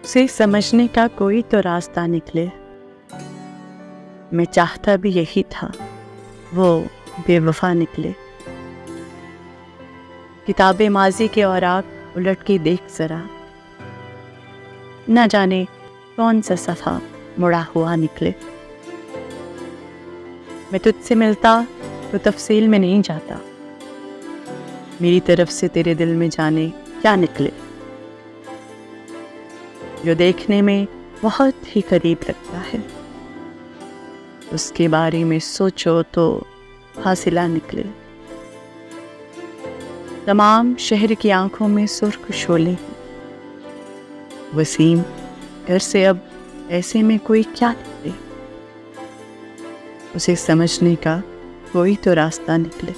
उसे समझने का कोई तो रास्ता निकले। मैं चाहता भी यही था, वो बेवफा निकले। किताबे माजी के औराक उलट के देख जरा, न जाने कौन सा सफ़ा मुड़ा हुआ निकले। मैं तुझसे मिलता तो तफसील में नहीं जाता, मेरी तरफ से तेरे दिल में जाने क्या निकले। जो देखने में बहुत ही करीब लगता है, उसके बारे में सोचो तो फासिला निकले। तमाम शहर की आंखों में सुर्ख शोले हैं, वसीम घर से अब ऐसे में कोई क्या निकले। उसे समझने का कोई तो रास्ता निकले।